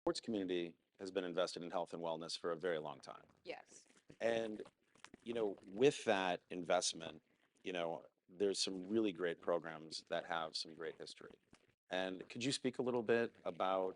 sports community has been invested in health and wellness for a very long time. Yes. And, with that investment, you know, there's some really great programs that have some great history. And could you speak a little bit about,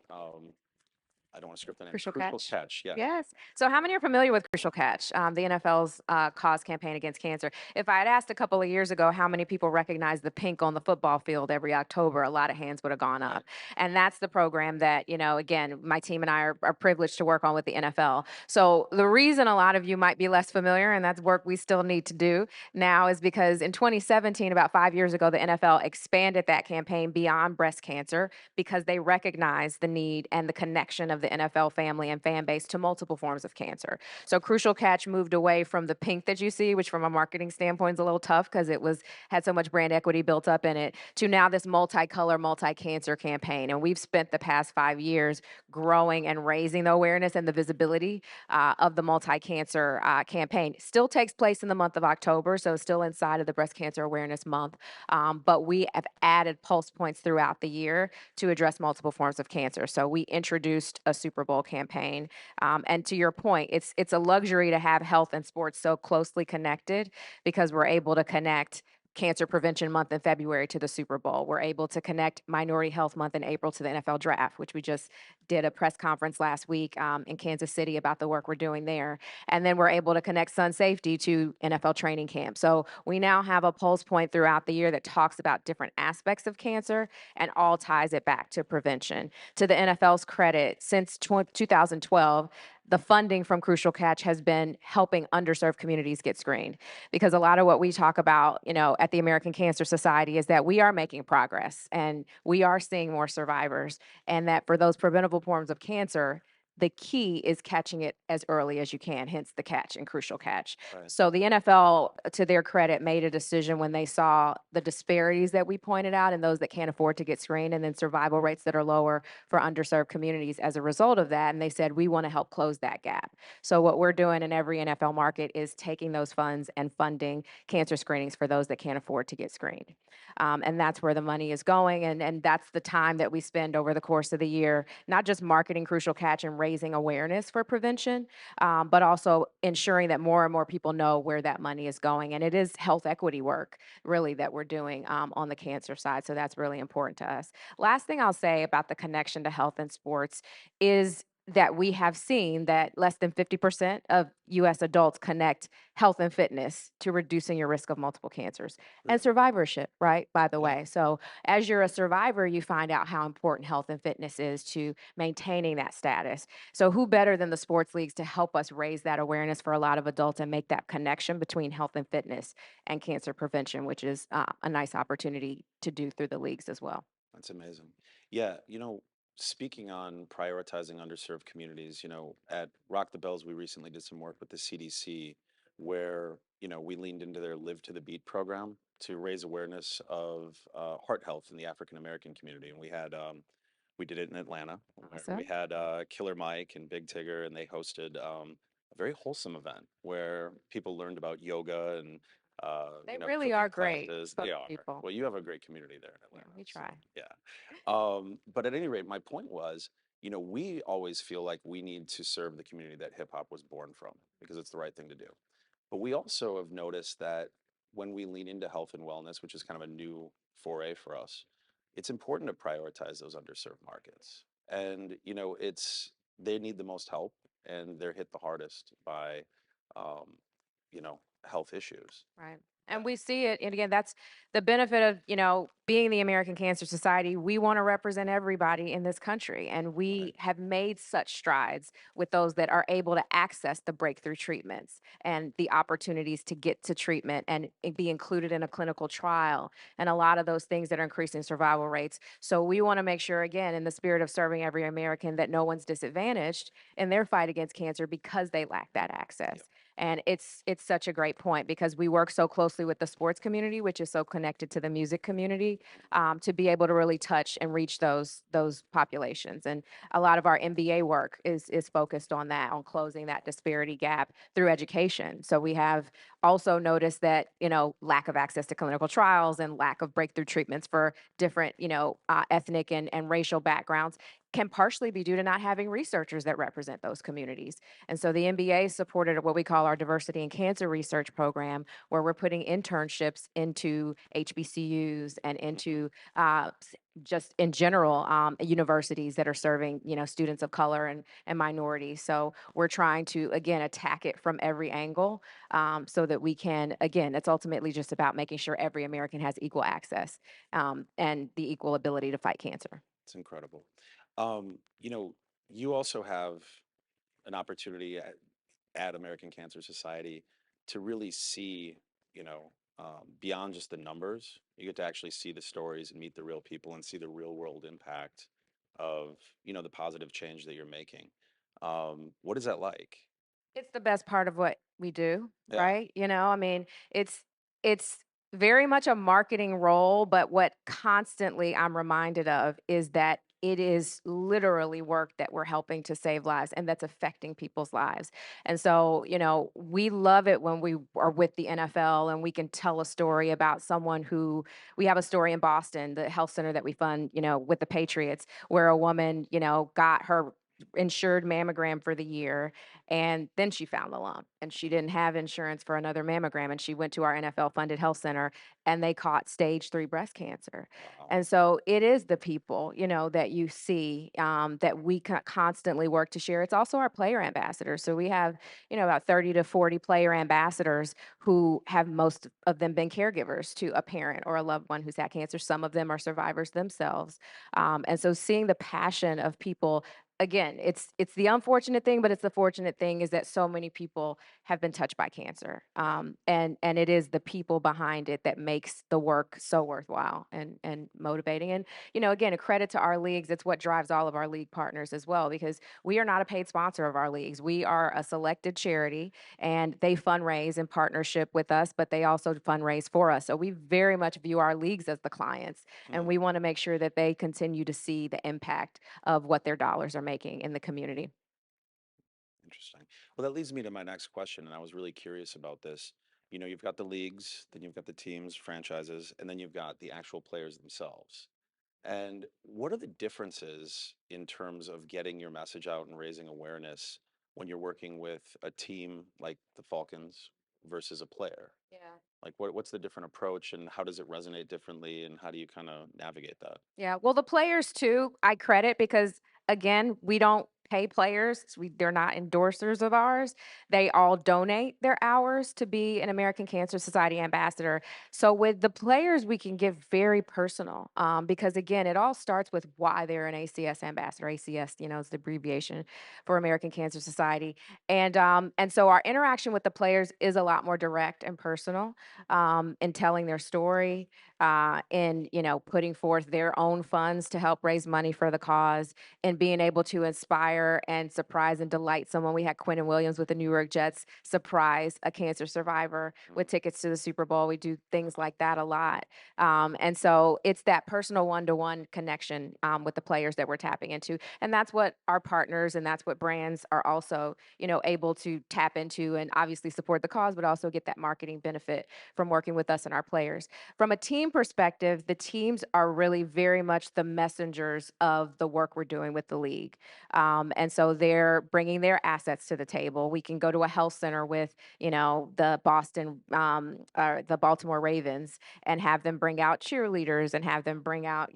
I don't want to script the name, Crucial Crucial Catch. Catch? Yeah. Yes. So, how many are familiar with Crucial Catch, the NFL's cause campaign against cancer? If I had asked a couple of years ago how many people recognize the pink on the football field every October, a lot of hands would have gone Right. up. And that's the program that, again, my team and I are privileged to work on with the NFL. So, the reason a lot of you might be less familiar, and that's work we still need to do now, is because in 2017, about 5 years ago, the NFL expanded that campaign beyond breast cancer because they recognize the need and the connection of the NFL family and fan base to multiple forms of cancer. So Crucial Catch moved away from the pink that you see, which from a marketing standpoint is a little tough because it was had so much brand equity built up in it, to now this multicolor, multi-cancer campaign. And we've spent the past 5 years growing and raising the awareness and the visibility of the multi-cancer campaign. Still takes place in the month of October, so still inside of the Breast Cancer Awareness Month. But we have added pulse points throughout the year to address multiple forms of cancer. So we introduced a Super Bowl campaign. And to your point, it's a luxury to have health and sports so closely connected because we're able to connect Cancer Prevention Month in February to the Super Bowl. We're able to connect Minority Health Month in April to the NFL Draft, which we just did a press conference last week in Kansas City about the work we're doing there. And then we're able to connect Sun Safety to NFL training camp. So we now have a pulse point throughout the year that talks about different aspects of cancer and all ties it back to prevention. To the NFL's credit, since 2012, the funding from Crucial Catch has been helping underserved communities get screened. Because a lot of what we talk about, at the American Cancer Society is that we are making progress and we are seeing more survivors, and that for those preventable forms of cancer, the key is catching it as early as you can, hence the catch and Crucial Catch. Right. So the NFL, to their credit, made a decision when they saw the disparities that we pointed out in those that can't afford to get screened, and then survival rates that are lower for underserved communities as a result of that. And they said, we want to help close that gap. So what we're doing in every NFL market is taking those funds and funding cancer screenings for those that can't afford to get screened. And that's where the money is going. And that's the time that we spend over the course of the year, not just marketing Crucial Catch and raising awareness for prevention, but also ensuring that more and more people know where that money is going. And it is health equity work, really, that we're doing on the cancer side. So that's really important to us. Last thing I'll say about the connection to health and sports is that we have seen that less than 50% of US adults connect health and fitness to reducing your risk of multiple cancers and Really? survivorship, right? By the Yeah. way. So, as you're a survivor, you find out how important health and fitness is to maintaining that status. So, who better than the sports leagues to help us raise that awareness for a lot of adults and make that connection between health and fitness and cancer prevention, which is a nice opportunity to do through the leagues as well. That's amazing. Yeah, speaking on prioritizing underserved communities, at Rock the Bells, we recently did some work with the CDC where, we leaned into their Live to the Beat program to raise awareness of heart health in the African American community. And we did it in Atlanta, where we Awesome. had Killer Mike and Big Tigger, and they hosted a very wholesome event where people learned about yoga and They really cooking are great classes. They are. spokespeople. Well, you have a great community there in Yeah, Atlanta, we so try. yeah. But at any rate, my point was, we always feel like we need to serve the community that hip hop was born from because it's the right thing to do. But we also have noticed that when we lean into health and wellness, which is kind of a new foray for us, it's important to prioritize those underserved markets. And, they need the most help and they're hit the hardest by, um, health issues. Right. Yeah. And we see it. And again, that's the benefit of, being the American Cancer Society. We want to represent everybody in this country. And Right. we have made such strides with those that are able to access the breakthrough treatments and the opportunities to get to treatment and be included in a clinical trial and a lot of those things that are increasing survival rates. So we want to make sure, again, in the spirit of serving every American, that no one's disadvantaged in their fight against cancer because they lack that access. Yep. And it's such a great point because we work so closely with the sports community, which is so connected to the music community, to be able to really touch and reach those populations. And a lot of our MBA work is focused on that, on closing that disparity gap through education. So we have also noticed that, lack of access to clinical trials and lack of breakthrough treatments for different, ethnic and racial backgrounds can partially be due to not having researchers that represent those communities. And so the NBA supported what we call our diversity in cancer research program, where we're putting internships into HBCUs and Hmm. into just in general universities that are serving students of color and minorities. So we're trying to again attack it from every angle, so that we can, again, it's ultimately just about making sure every American has equal access, and the equal ability to fight cancer. It's incredible. You know, you also have an opportunity at American Cancer Society to really see, beyond just the numbers. You get to actually see the stories and meet the real people and see the real world impact of, the positive change that you're making. What is that like? It's the best part of what we do, Yeah. right? I mean, it's very much a marketing role, but what constantly I'm reminded of is that it is literally work that we're helping to save lives and that's affecting people's lives. And so, we love it when we are with the NFL and we can tell a story about someone who we have a story in Boston, the health center that we fund, with the Patriots, where a woman, got her insured mammogram for the year, and then she found the lump and she didn't have insurance for another mammogram. And she went to our NFL funded health center and they caught stage 3 breast cancer. Wow. And so it is the people, that you see, that we constantly work to share. It's also our player ambassadors. So we have, about 30 to 40 player ambassadors who have most of them been caregivers to a parent or a loved one who's had cancer. Some of them are survivors themselves. And so seeing the passion of people, again, it's the unfortunate thing, but it's the fortunate thing is that so many people have been touched by cancer, Yeah. and it is the people behind it that makes the work so worthwhile and motivating. And again, a credit to our leagues. It's what drives all of our league partners as well, because we are not a paid sponsor of our leagues. We are a selected charity, and they fundraise in partnership with us, but they also fundraise for us. So we very much view our leagues as the clients, and Hmm. we want to make sure that they continue to see the impact of what their dollars are making in the community. Interesting. Well, that leads me to my next question, and I was really curious about this. You've got the leagues, then you've got the teams, franchises, and then you've got the actual players themselves. And what are the differences in terms of getting your message out and raising awareness when you're working with a team like the Falcons versus a player? Yeah. Like what's the different approach and how does it resonate differently and how do you kind of navigate that? Yeah, well, the players too, I credit because again, we don't pay players. They're not endorsers of ours. They all donate their hours to be an American Cancer Society ambassador. So with the players, we can get very personal, because again, it all starts with why they're an ACS ambassador. ACS, is the abbreviation for American Cancer Society, and so our interaction with the players is a lot more direct and personal, in telling their story, in putting forth their own funds to help raise money for the cause, and being able to inspire and surprise and delight someone. We had Quentin Williams with the New York Jets surprise a cancer survivor with Mm, tickets to the Super Bowl. We do things like that a lot, and so it's that personal one-to-one connection, with the players that we're tapping into, and that's what our partners and that's what brands are also able to tap into and obviously support the cause, but also get that marketing benefit from working with us and our players. From a team perspective, the teams are really very much the messengers of the work we're doing with the league. And so they're bringing their assets to the table. We can go to a health center with, the Boston, or the Baltimore Ravens, and have them bring out cheerleaders and have them bring out,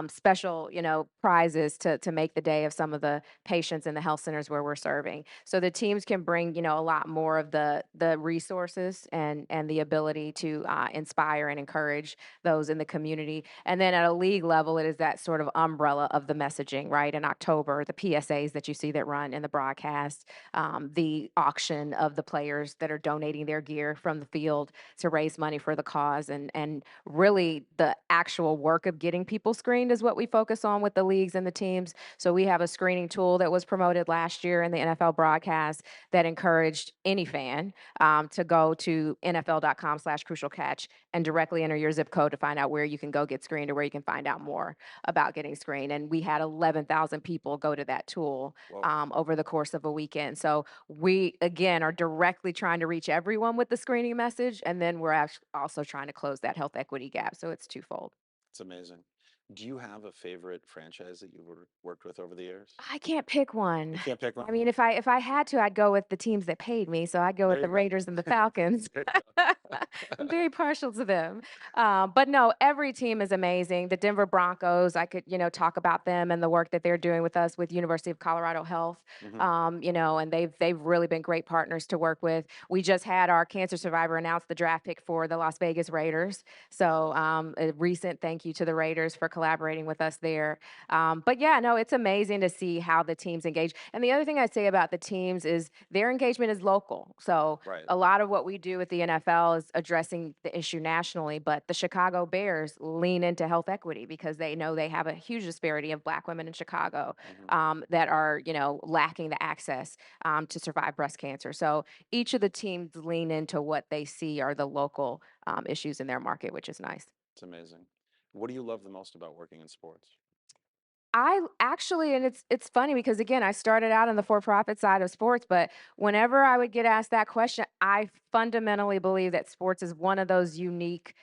special, prizes to make the day of some of the patients in the health centers where we're serving. So the teams can bring, a lot more of the resources and the ability to inspire and encourage those in the community. And then at a league level, it is that sort of umbrella of the messaging, right? In October, the PSAs that you see that run in the broadcast, the auction of the players that are donating their gear from the field to raise money for the cause, and really the actual work of getting people screened is what we focus on with the leagues and the teams. So we have a screening tool that was promoted last year in the NFL broadcast that encouraged any fan, to go to NFL.com/crucial catch and directly enter your zip code to find out where you can go get screened or where you can find out more about getting screened. And we had 11,000 people go to that tool Whoa, over the course of a weekend. So we, again, are directly trying to reach everyone with the screening message. And then we're actually also trying to close that health equity gap. So it's twofold. it's amazing. Do you have a favorite franchise that worked with over the years? I can't pick one. You can't pick one? I mean, if I had to, I'd go with the teams that paid me. So I'd go with There the you go. Raiders and the Falcons. There you go. I'm very partial to them. But no, every team is amazing. The Denver Broncos, I could, talk about them and the work that they're doing with us with University of Colorado Health. Hmm. And they've really been great partners to work with. We just had our cancer survivor announce the draft pick for the Las Vegas Raiders. So a recent thank you to the Raiders for collaborating with us there. But yeah, no, it's amazing to see how the teams engage. And the other thing I'd say about the teams is their engagement is local. So Right. a lot of what we do with the NFL is addressing the issue nationally, but the Chicago Bears lean into health equity because they know they have a huge disparity of Black women in Chicago Hmm. that are, lacking the access to survive breast cancer. So each of the teams lean into what they see are the local issues in their market, which is nice. It's amazing. What do you love the most about working in sports? I actually, and it's funny because again, I started out on the for-profit side of sports, but whenever I would get asked that question, I fundamentally believe that sports is one of those unique,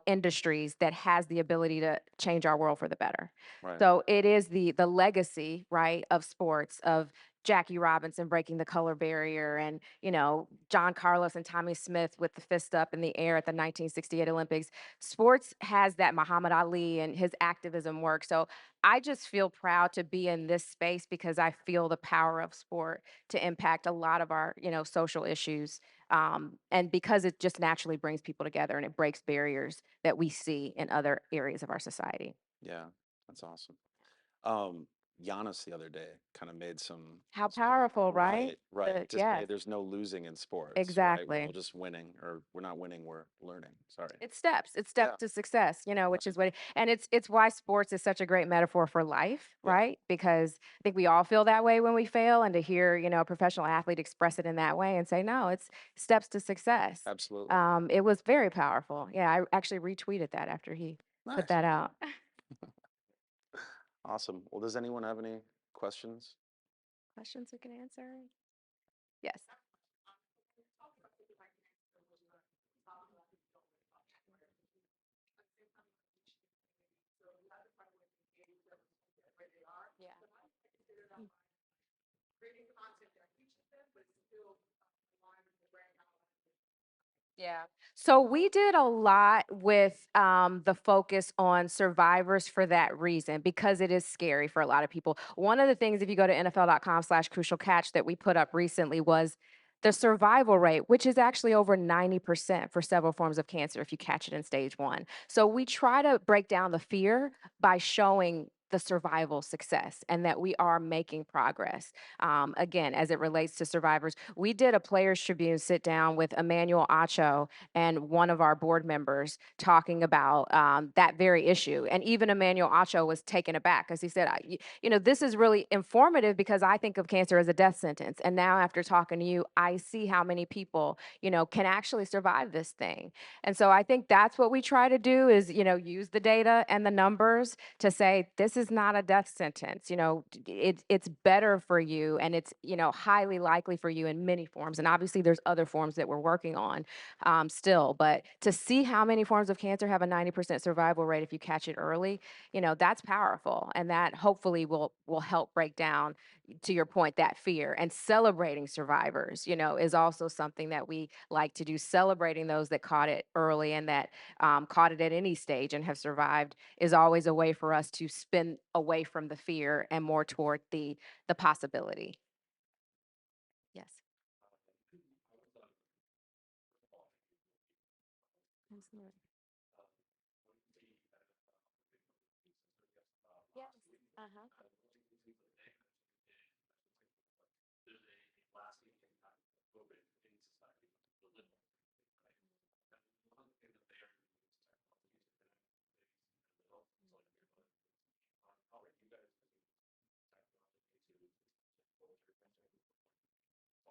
industries that has the ability to change our world for the better. Right. So it is the legacy, right, of sports, of Jackie Robinson breaking the color barrier and, John Carlos and Tommy Smith with the fist up in the air at the 1968 Olympics. Sports has that Muhammad Ali and his activism work. So I just feel proud to be in this space because I feel the power of sport to impact a lot of our, social issues. And because it just naturally brings people together and it breaks barriers that we see in other areas of our society. Yeah, that's awesome. Um, Giannis the other day kind of made How some powerful, right? right, right. Just hey, Yes, there's no losing in sports, right? We're exactly. all just winning, or we're not winning, we're learning. Sorry. It's Yeah, steps to success, right. which is what and it's why sports is such a great metaphor for life, Yeah, right? Because I think we all feel that way when we fail and to hear, a professional athlete express it in that way and say, "No, it's steps to success." absolutely. It was very powerful. Yeah, I actually retweeted that after he put Nice. that out. Awesome. Well, does anyone have any questions? Questions we can answer? Yes. Yeah. Yeah. So we did a lot with the focus on survivors for that reason, because it is scary for a lot of people. One of the things, if you go to NFL.com/crucial catch that we put up recently was the survival rate, which is actually over 90% for several forms of cancer if you catch it in stage one. So we try to break down the fear by showing the survival success and that we are making progress. Again, as it relates to survivors, we did a Players Tribune sit down with Emmanuel Acho and one of our board members talking about that very issue. And even Emmanuel Acho was taken aback because he said, this is really informative because I think of cancer as a death sentence. And now after talking to you, I see how many people, can actually survive this thing. And so I think that's what we try to do is, use the data and the numbers to say this is not a death sentence. It's better for you and it's highly likely for you in many forms. And obviously there's other forms that we're working on still, but to see how many forms of cancer have a 90% survival rate if you catch it early, that's powerful, and that hopefully will help break down, to your point, that fear. And celebrating survivors, is also something that we like to do. Celebrating those that caught it early and that caught it at any stage and have survived is always a way for us to spin away from the fear and more toward the possibility. Yes. Absolutely. Yes. Uh-huh.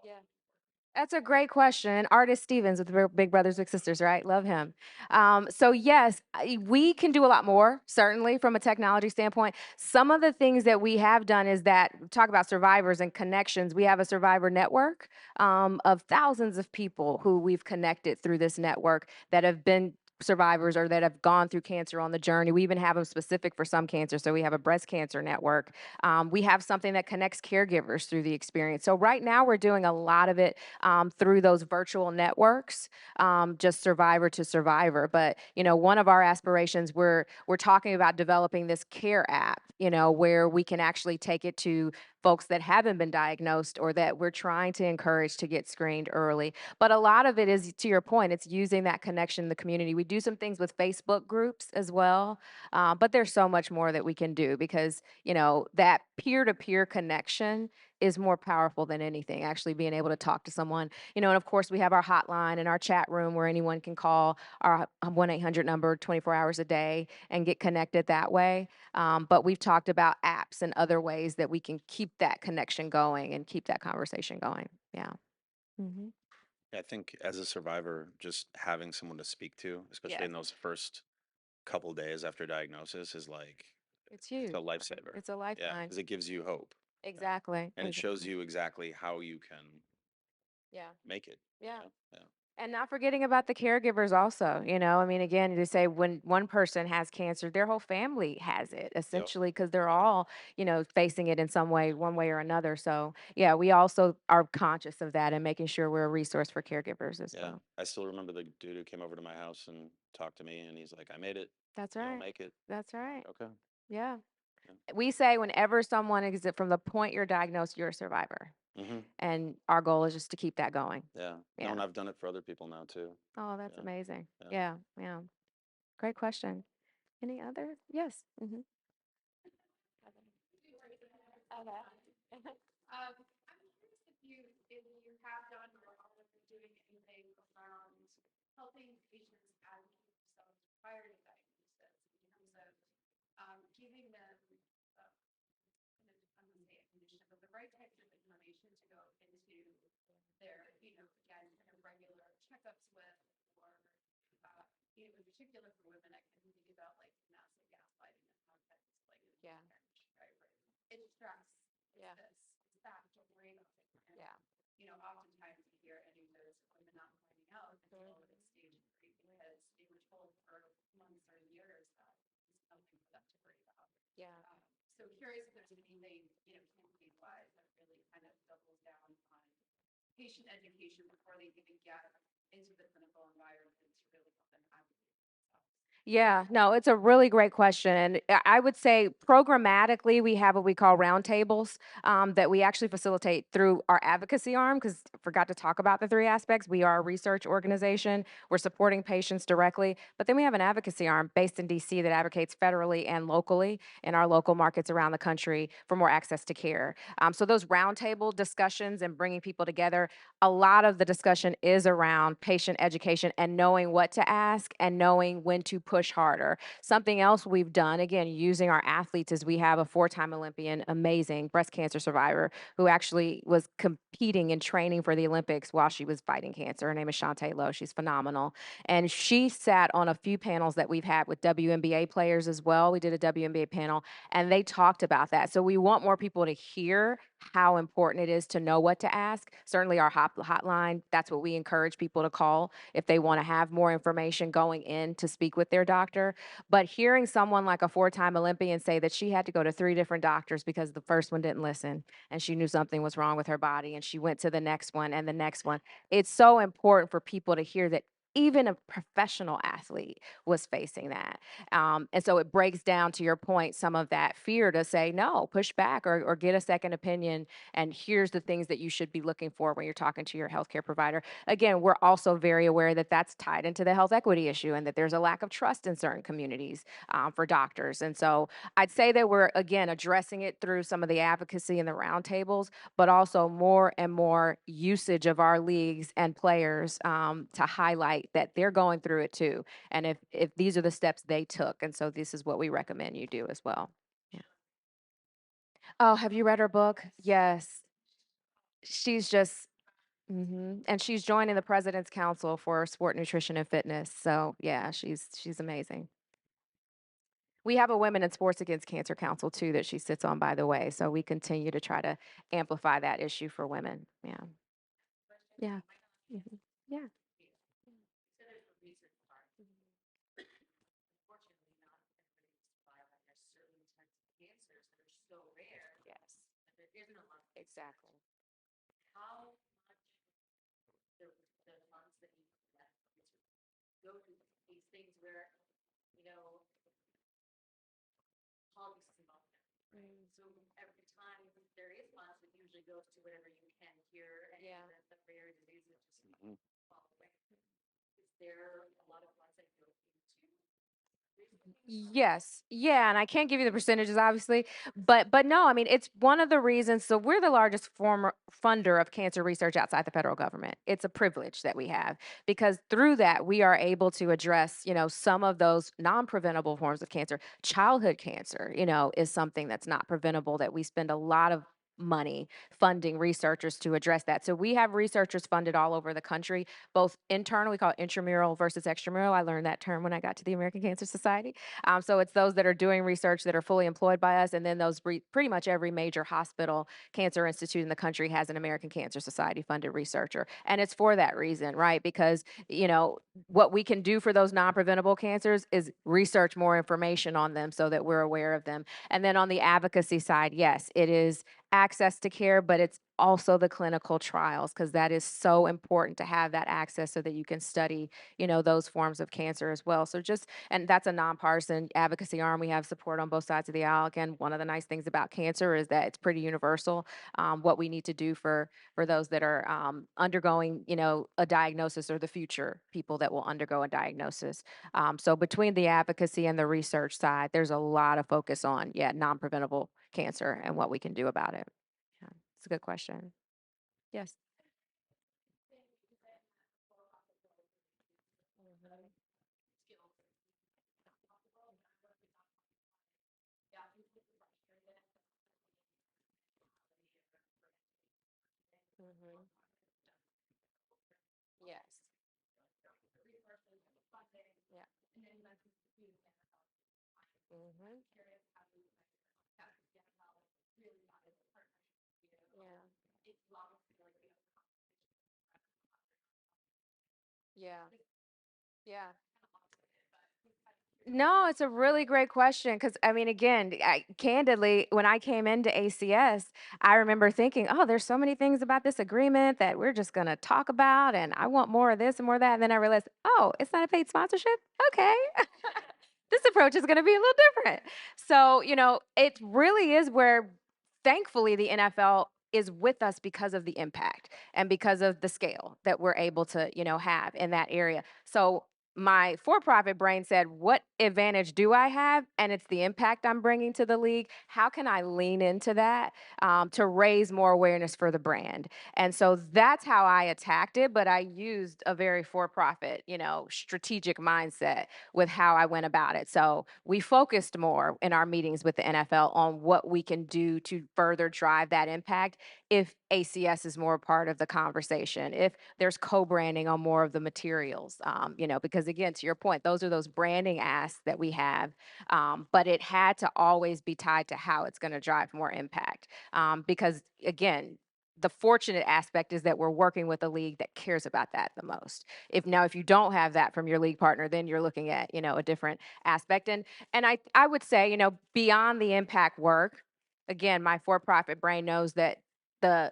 Yeah. That's a great question. Artist Stevens with Big Brothers Big Sisters, right? Love him. So yes, we can do a lot more. Certainly, from a technology standpoint, some of the things that we have done is that talk about survivors and connections. We have a survivor network of thousands of people who we've connected through this network that have been survivors or that have gone through cancer on the journey. We even have them specific for some cancer. So we have a breast cancer network. We have something that connects caregivers through the experience. So right now we're doing a lot of it through those virtual networks, just survivor to survivor. But one of our aspirations, we're talking about developing this care app, where we can actually take it to folks that haven't been diagnosed or that we're trying to encourage to get screened early. But a lot of it is, to your point, it's using that connection in the community. We do some things with Facebook groups as well, but there's so much more that we can do because that peer-to-peer connection is more powerful than anything, actually being able to talk to someone. And of course, we have our hotline and our chat room where anyone can call our 1-800 number 24 hours a day and get connected that way. But we've talked about apps and other ways that we can keep that connection going and keep that conversation going. Yeah. Hmm. I think as a survivor, just having someone to speak to, especially Yes, in those first couple days after diagnosis, is like it's it's a huge. lifesaver. It's a Yeah, lifeline. because it gives you hope. Yeah, Exactly. and it shows Exactly. you exactly how you can Yeah. make it. Yeah. Yeah, And not forgetting about the caregivers also, I mean, again, they say when one person has cancer, their whole family has it yeah. Yep. essentially because they're Yeah. all, facing it in some way, one way or another. So, yeah, we also are conscious of that and making sure we're a resource for caregivers as Yeah. well. I still remember the dude who came over to my house and talked to me, and he's like, "I made it. That's You don't right. make it." That's I'm right. like, "Okay." Yeah. Yeah. We say whenever someone is from the point you're diagnosed, you're a survivor. Mm-hmm. And our goal is just to keep that going. Yeah. No, Yeah. and I've done it for other people now too. Oh, that's Yeah. amazing. Yeah. Yeah. Yeah. Great question. Any other? Yes. Hmm. Okay. Yeah. Yeah. Yeah. Yeah. Yeah, no, it's a really great question. And I would say programmatically, we have what we call roundtables that we actually facilitate through our advocacy arm. Because I forgot to talk about the three aspects. We are a research organization, we're supporting patients directly, but then we have an advocacy arm based in DC that advocates federally and locally in our local markets around the country for more access to care. So, those roundtable discussions and bringing people together, a lot of the discussion is around patient education and knowing what to ask and knowing when to push harder. Something else we've done, again, using our athletes, is we have a 4-time Olympian, amazing breast cancer survivor, who actually was competing and training for the Olympics while she was fighting cancer. Her name is Shantae Lowe. She's phenomenal. And she sat on a few panels that we've had with WNBA players as well. We did a WNBA panel and they talked about that. So we want more people to hear how important it is to know what to ask. Certainly, our hotline, that's what we encourage people to call if they want to have more information going in to speak with their doctor. But hearing someone like a 4-time Olympian say that she had to go to 3 different doctors because the first one didn't listen and she knew something was wrong with her body and she went to the next one and the next one, it's so important for people to hear that even a professional athlete was facing that. And so it breaks down, to your point, some of that fear to say, no, push back or get a second opinion. And here's the things that you should be looking for when you're talking to your healthcare provider. Again, we're also very aware that that's tied into the health equity issue and that there's a lack of trust in certain communities for doctors. And so I'd say that we're, again, addressing it through some of the advocacy and the roundtables, but also more and more usage of our leagues and players to highlight that they're going through it too. And if these are the steps they took, and so this is what we recommend you do as well. Yeah. Oh, have you read her book? Yes. She's just And she's joining the President's Council for Sport Nutrition and Fitness. So yeah, she's amazing. We have a Women in Sports Against Cancer Council too that she sits on, by the way. So we continue to try to amplify that issue for women. Yeah. Yeah. Yeah. Yes. Exactly. Yeah. Mhm. Yes. Yeah, and I can't give you the percentages obviously, but no, I mean, it's one of the reasons. So we're the largest former funder of cancer research outside the federal government. It's a privilege that we have because through that we are able to address, some of those non-preventable forms of cancer. Childhood cancer, is something that's not preventable that we spend a lot of money funding researchers to address that. So we have researchers funded all over the country, both internal, we call it intramural versus extramural. I learned that term when I got to the American Cancer Society. So it's those that are doing research that are fully employed by us, and then those pretty much every major hospital, cancer institute in the country has an American Cancer Society funded researcher, and it's for that reason, right? Because what we can do for those non-preventable cancers is research more information on them so that we're aware of them. And then on the advocacy side, yes, it is access to care, but it's also the clinical trials because that is so important to have that access so that you can study, those forms of cancer as well. So just and that's a nonpartisan advocacy arm. We have support on both sides of the aisle. Again, one of the nice things about cancer is that it's pretty universal. What we need to do for those that are undergoing, a diagnosis or the future people that will undergo a diagnosis. So between the advocacy and the research side, there's a lot of focus on non-preventable cancer and what we can do about it. Yeah, it's a good question. Yes. Mhm. Yes. Yeah. Mhm. Yeah. Yeah. No, it's a really great question because I mean, again, candidly, when I came into ACS, I remember thinking, "Oh, there's so many things about this agreement that we're just going to talk about, and I want more of this and more of that." And then I realized, "Oh, it's not a paid sponsorship. Okay, this approach is going to be a little different." So, it really is where, thankfully, the NFL is with us because of the impact and because of the scale that we're able to, have in that area. So my for-profit brain said, what advantage do I have? And it's the impact I'm bringing to the league. How can I lean into that to raise more awareness for the brand? And so that's how I attacked it. But I used a very for-profit, strategic mindset with how I went about it. So we focused more in our meetings with the NFL on what we can do to further drive that impact if ACS is more a part of the conversation, if there's co-branding on more of the materials, because again, to your point, those are those branding asks that we have, but it had to always be tied to how it's going to drive more impact. Because again, the fortunate aspect is that we're working with a league that cares about that the most. If you don't have that from your league partner, then you're looking at a different aspect. And I would say beyond the impact work, again, my for-profit brain knows that the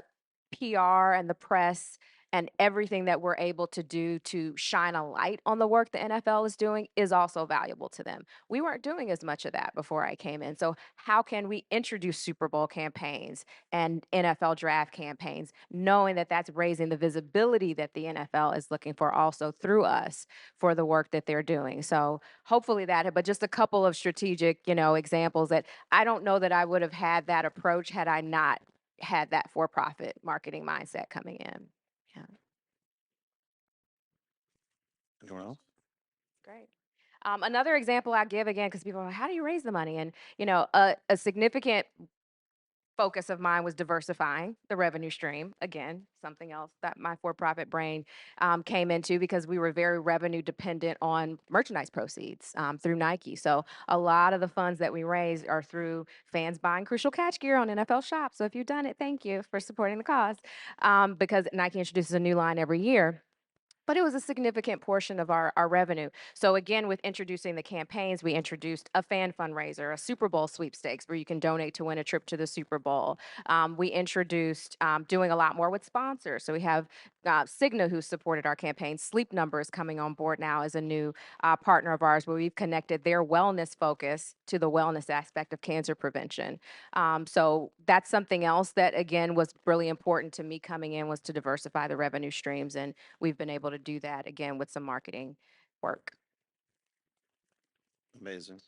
PR and the press and everything that we're able to do to shine a light on the work the NFL is doing is also valuable to them. We weren't doing as much of that before I came in. So, how can we introduce Super Bowl campaigns and NFL draft campaigns, knowing that that's raising the visibility that the NFL is looking for also through us for the work that they're doing? So, hopefully but just a couple of strategic, examples that I don't know that I would have had that approach had I not had that for-profit marketing mindset coming in. Yeah, Anyone else? great. Another example I give again, because people are like, how do you raise the money? And, a significant focus of mine was diversifying the revenue stream. Again, something else that my for-profit brain came into because we were very revenue dependent on merchandise proceeds through Nike. So a lot of the funds that we raise are through fans buying Crucial Catch gear on NFL Shop. So if you've done it, thank you for supporting the cause because Nike introduces a new line every year, but it was a significant portion of our revenue. So again, with introducing the campaigns, we introduced a fan fundraiser, a Super Bowl sweepstakes where you can donate to win a trip to the Super Bowl. We introduced doing a lot more with sponsors. So we have Cigna, who supported our campaign. Sleep Number is coming on board now as a new partner of ours, where we've connected their wellness focus to the wellness aspect of cancer prevention. So that's something else that, again, was really important to me coming in, was to diversify the revenue streams. And we've been able to do that again with some marketing work. Amazing.